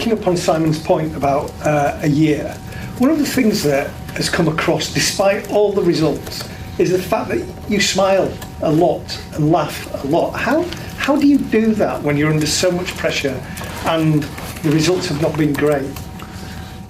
picking up on Simon's point about a year, one of the things that has come across, despite all the results, is the fact that you smile a lot and laugh a lot. How do you do that when you're under so much pressure and the results have not been great?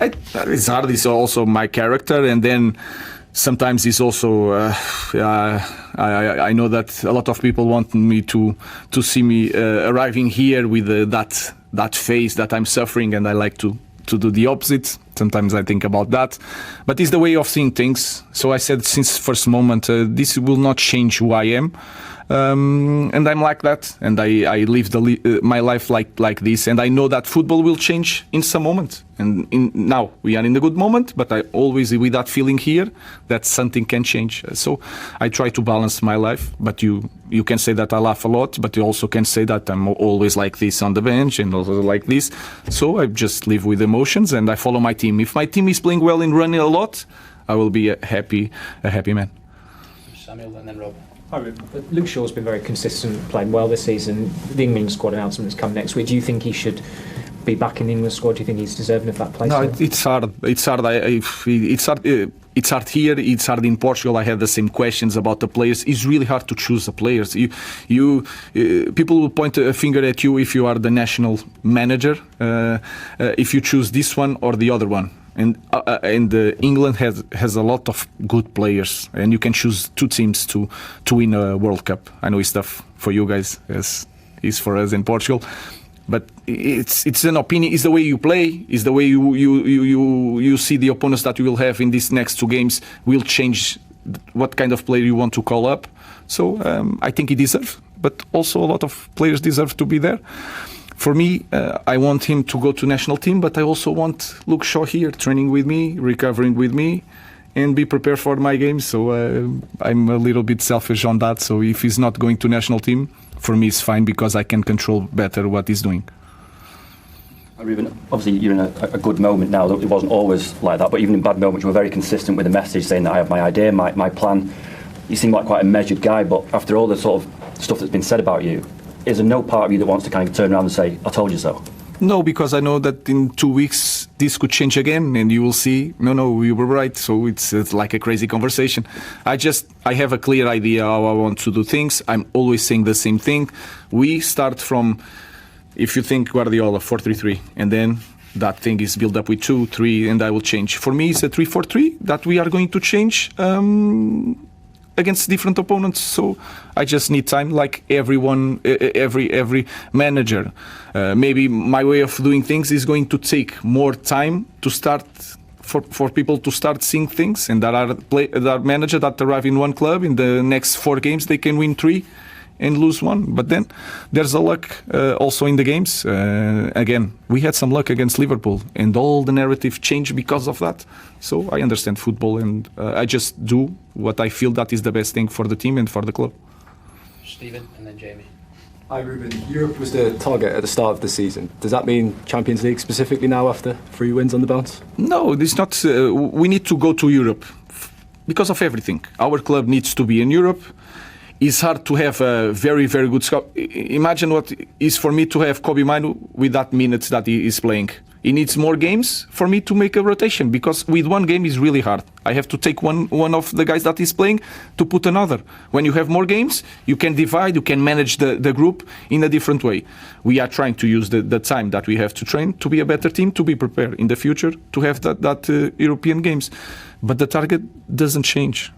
It's hard. It's also my character, and then sometimes it's also I know that a lot of people want me to see me arriving here with that face that I'm suffering, and I like to do the opposite. Sometimes I think about that, but it's the way of seeing things. So I said since first moment, this will not change who I am. And I'm like that, and I live my life like this, and I know that football will change in some moment. And now we are in a good moment, but I always with that feeling here that something can change. So I try to balance my life. But you can say that I laugh a lot, but you also can say that I'm always like this on the bench and also like this. So I just live with emotions and I follow my team. If my team is playing well and running a lot, I will be a happy man. Samuel and then Rob. Hi, Luke Shaw's been very consistent, playing well this season. The England squad announcement has come next week. Do you think he should be back in the England squad? Do you think he's deserving of that place? No, it's hard. It's hard. It's hard. It's hard here. It's hard in Portugal. I had the same questions about the players. It's really hard to choose the players. People will point a finger at you if you are the national manager. If you choose this one or the other one. And England has a lot of good players, and you can choose two teams to win a World Cup. I know it's tough for you guys, as is for us in Portugal, but it's an opinion. It's the way you play. It's the way you see the opponents that you will have in these next two games will change what kind of player you want to call up. So I think he deserves, but also a lot of players deserve to be there. For me, I want him to go to national team, but I also want Luke Shaw here, training with me, recovering with me, and be prepared for my games. So I'm a little bit selfish on that. So if he's not going to national team, for me it's fine because I can control better what he's doing. Ruben, obviously you're in a good moment now. It wasn't always like that, but even in bad moments you were very consistent with the message, saying that I have my idea, my plan. You seem like quite a measured guy, but after all the sort of stuff that's been said about you, is there no part of you that wants to kind of turn around and say, I told you so? No, because I know that in 2 weeks this could change again and you will see, no, we were right. So it's like a crazy conversation. I have a clear idea how I want to do things. I'm always saying the same thing. We start from, if you think Guardiola, 4-3-3, and then that thing is built up with 2-3, and I will change. For me, it's a 3-4-3 that we are going to change against different opponents, so I just need time, like everyone, every manager. Maybe my way of doing things is going to take more time to start for people to start seeing things, and there are managers that arrive in one club in the next 4 games they can win 3 and lose 1. But then there's a luck also in the games. Again, we had some luck against Liverpool, and all the narrative changed because of that. So I understand football, and I just do what I feel that is the best thing for the team and for the club. Stephen and then Jamie. Hi Ruben, Europe was the target at the start of the season. Does that mean Champions League specifically now after 3 wins on the bounce? No, it's not. We need to go to Europe because of everything. Our club needs to be in Europe. It's hard to have a very, very good scout. Imagine what is for me to have Kobe Manu with that minutes that he is playing. He needs more games for me to make a rotation, because with one game is really hard. I have to take one of the guys that is playing to put another. When you have more games, you can divide, you can manage the group in a different way. We are trying to use the time that we have to train to be a better team, to be prepared in the future to have that European games. But the target doesn't change.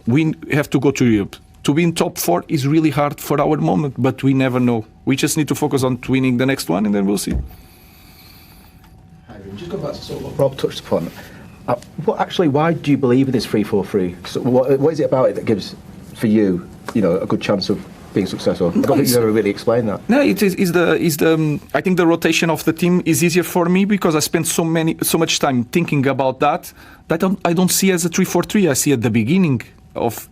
We have to go to Europe. To be in top 4 is really hard for our moment, but we never know. We just need to focus on winning the next one, and then we'll see. Just go back to sort of what Rob touched upon. Why do you believe in this 3-4-3? So what is it about it that gives, for you, a good chance of being successful? I don't think you've ever really explained that. No, it is the. I think the rotation of the team is easier for me because I spent so much time thinking about that I don't see as a 3-4-3. I see at the beginning of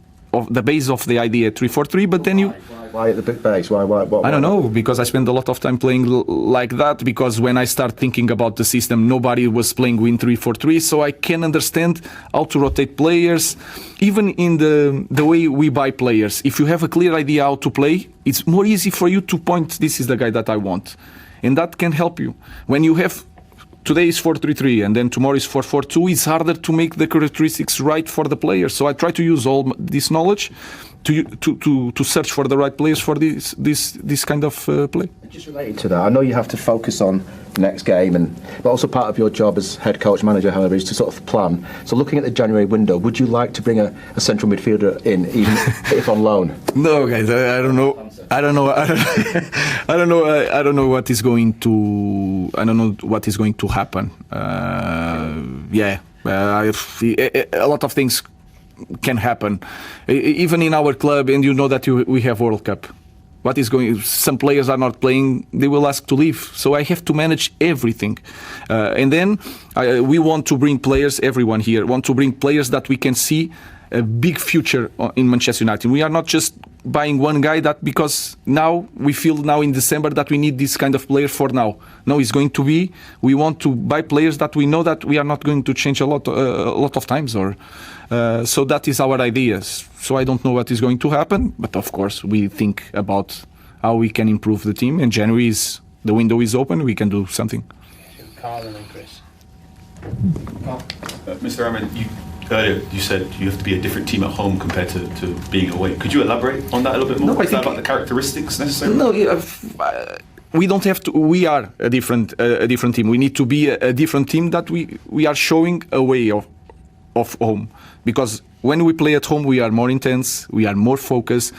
the base of the idea 3-4-3, but then you. Why at the base? Why? I don't know, because I spend a lot of time playing like that, because when I start thinking about the system, nobody was playing Win 3-4-3, so I can understand how to rotate players. Even in the way we buy players, if you have a clear idea how to play, it's more easy for you to point, this is the guy that I want. and that can help you. When you have today is 4-3-3 and then tomorrow is 4-4-2, it's harder to make the characteristics right for the players. So I try to use all this knowledge to search for the right players for this kind of play. Just related to that, I know you have to focus on the next game, but also part of your job as head coach manager, however, is to sort of plan. So looking at the January window, would you like to bring a central midfielder in, even if on loan? No, guys, I don't know. I don't know. I don't know. I don't know what is going to. I don't know what is going to happen. A lot of things can happen, even in our club, and you know that we have World Cup. What is going? Some players are not playing; they will ask to leave. So I have to manage everything, and then we want to bring players. Everyone here want to bring players that we can see a big future in Manchester United. We are not just buying one guy that because now we feel now in December that we need this kind of player for now. No, it's going to be. We want to buy players that we know that we are not going to change a lot of times or. So that is our ideas. So I don't know what is going to happen, but of course we think about how we can improve the team. And January the window is open. We can do something. Carl and then Chris. Mr. Amorim, earlier you said you have to be a different team at home compared to being away. Could you elaborate on that a little bit more? No, I Is that think about the characteristics necessarily? No, we don't have to. We are a different team. We need to be a different team that we are showing a way of home. Because when we play at home, we are more intense, we are more focused.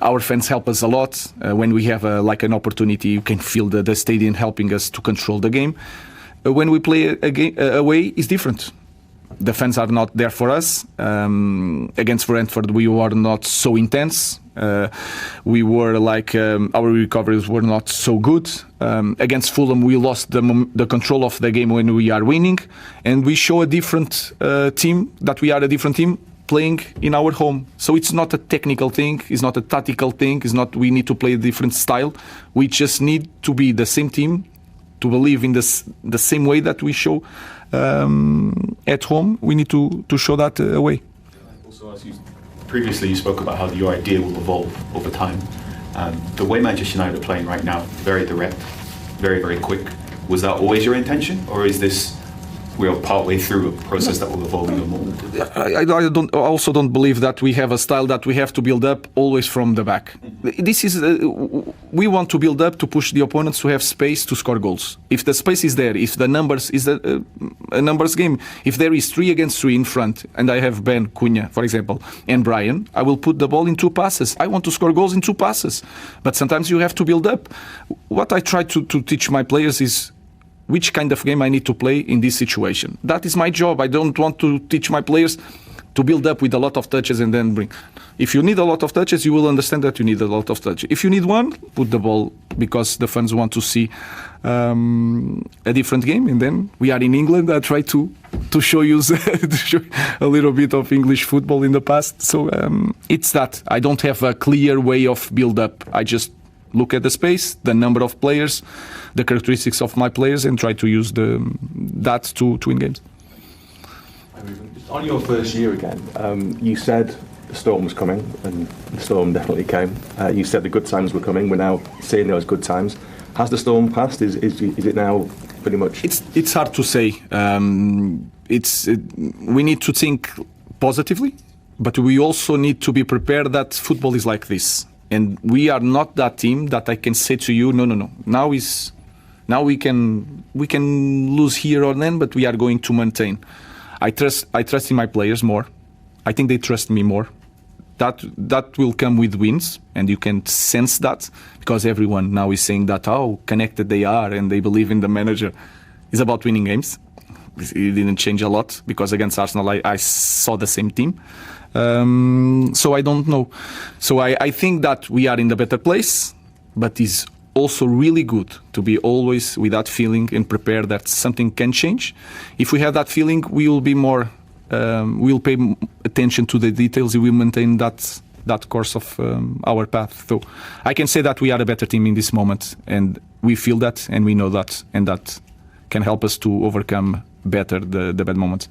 Our fans help us a lot. When we have an opportunity, you can feel the stadium helping us to control the game. When we play away, it's different. The fans are not there for us. Against Brentford, we were not so intense. We were our recoveries were not so good. Against Fulham, we lost the control of the game when we are winning, and we show a different team, that we are a different team playing in our home. So it's not a technical thing, it's not a tactical thing, it's not we need to play a different style. We just need to be the same team, to believe in the same way that we show at home. We need to show that away. Also, previously you spoke about how your idea will evolve over time. The way Manchester United are playing right now, very direct, very, very quick. Was that always your intention, or is this we're partway through a process that will evolve even more? I also don't believe that we have a style that we have to build up always from the back. This is we want to build up to push the opponents to have space to score goals. If the space is there, if the numbers is a numbers game, if there is 3 against 3 in front, and I have Ben, Cunha, for example, and Brian, I will put the ball in 2 passes. I want to score goals in 2 passes, but sometimes you have to build up. What I try to teach my players is which kind of game I need to play in this situation. That is my job. I don't want to teach my players to build up with a lot of touches and then bring. If you need a lot of touches, you will understand that you need a lot of touches. If you need one, put the ball, because the fans want to see a different game. And then we are in England. I try to show you to show a little bit of English football in the past. So it's that. I don't have a clear way of build up. I just look at the space, the number of players, the characteristics of my players, and try to use that to win games. On your first year again, you said the storm was coming, and the storm definitely came. You said the good times were coming. We're now seeing those good times. Has the storm passed? Is it now pretty much? It's hard to say. We need to think positively, but we also need to be prepared that football is like this. And we are not that team that I can say to you, no. Now we can lose here or then, but we are going to maintain. I trust in my players more. I think they trust me more. That will come with wins, and you can sense that, because everyone now is saying that how connected they are and they believe in the manager. It's about winning games. It didn't change a lot, because against Arsenal I saw the same team. So I don't know. So I think that we are in the better place, but it's also really good to be always with that feeling and prepare that something can change. If we have that feeling, we will be more. We'll pay attention to the details. We will maintain that course of our path. So I can say that we are a better team in this moment, and we feel that, and we know that, and that can help us to overcome better the bad moments.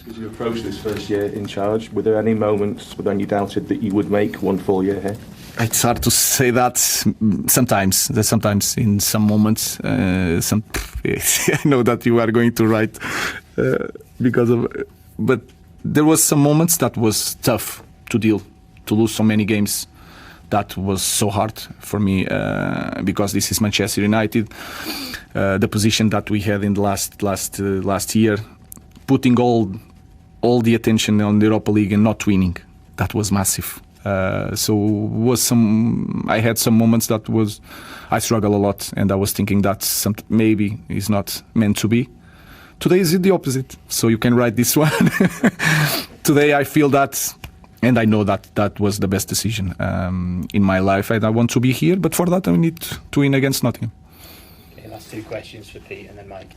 As you approach this first year in charge, were there any moments when you doubted that you would make one full year here? It's hard to say that sometimes. That sometimes in some moments, I know that you are going to write but there was some moments that was tough to deal, to lose so many games. That was so hard for me because this is Manchester United. The position that we had in the last year, putting all the attention on the Europa League and not winning, that was massive. I had some moments that I struggle a lot, and I was thinking that maybe is not meant to be. Today is the opposite, so you can write this one. Today I feel that, and I know that was the best decision in my life, and I want to be here, but for that I need to win against Nottingham. Okay, last two questions for Pete and then Mike.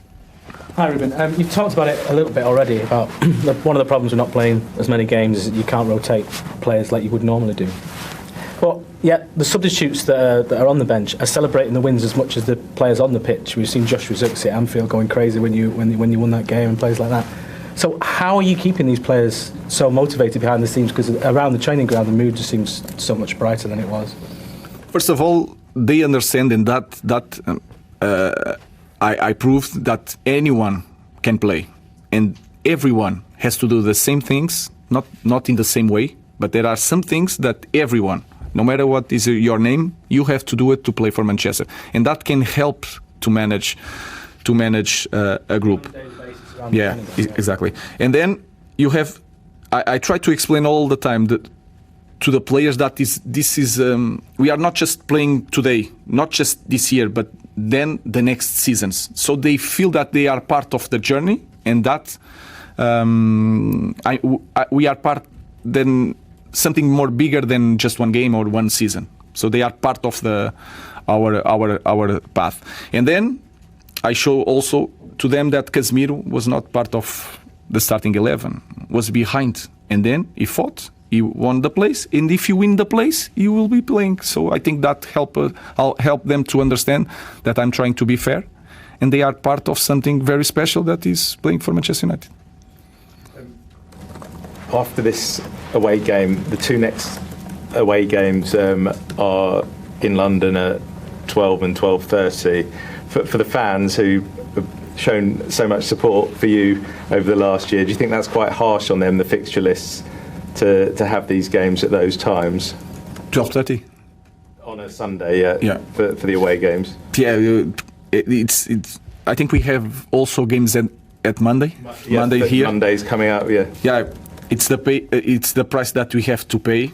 Hi Ruben, you've talked about it a little bit already about one of the problems with not playing as many games is that you can't rotate players like you would normally do. But yet the substitutes that are on the bench are celebrating the wins as much as the players on the pitch. We've seen Joshua Zirkzee at Anfield going crazy when you won that game and players like that. So how are you keeping these players so motivated behind the scenes? Because around the training ground the mood just seems so much brighter than it was. First of all, they understand in that I proved that anyone can play, and everyone has to do the same things, not in the same way, but there are some things that everyone, no matter what is your name, you have to do it to play for Manchester, and that can help to manage a group. Yeah, exactly. And then you have. I try to explain all the time that to the players that we are not just playing today, not just this year, but then the next seasons. So they feel that they are part of the journey, and that we are part then something more bigger than just one game or one season. So they are part of our path. And then I show also to them that Casemiro was not part of the starting 11, was behind, and then he fought. He won the place, and if you win the place, you will be playing. So I think that I'll help them to understand that I'm trying to be fair, and they are part of something very special that is playing for Manchester United. After this away game, the two next away games are in London at 12 and 12:30. For the fans who have shown so much support for you over the last year, do you think that's quite harsh on them, the fixture lists, to have these games at those times? 12:30 on a Sunday, yeah. For the away games. Yeah, it's. I think we have also games at Monday. Yeah, Monday here. Monday's coming up. Yeah. Yeah, it's the price that we have to pay,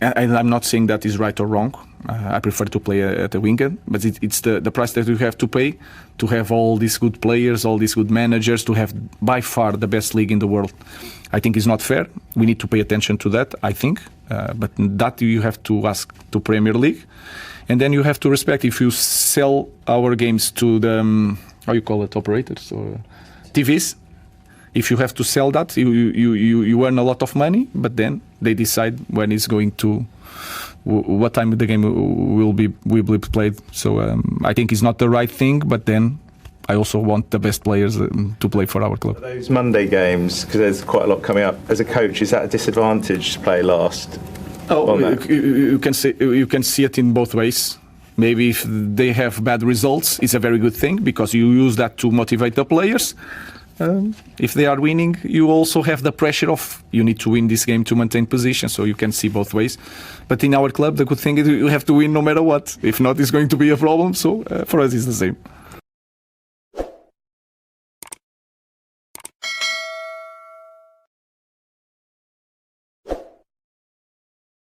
and I'm not saying that is right or wrong. I prefer to play at the weekend, but it's the price that we have to pay to have all these good players, all these good managers, to have by far the best league in the world. I think it's not fair. We need to pay attention to that, I think. But that you have to ask to Premier League. And then you have to respect if you sell our games to the, how you call it, operators or TVs. If you have to sell that, you earn a lot of money, but then they decide when it's going to, what time the game will be played. So I think it's not the right thing, but then I also want the best players to play for our club. Those Monday games, because there's quite a lot coming up. As a coach, is that a disadvantage to play last? Oh, you can see it in both ways. Maybe if they have bad results, it's a very good thing because you use that to motivate the players. If they are winning, you also have the pressure of you need to win this game to maintain position. So you can see both ways. But in our club, the good thing is you have to win no matter what. If not, it's going to be a problem. So for us, it's the same.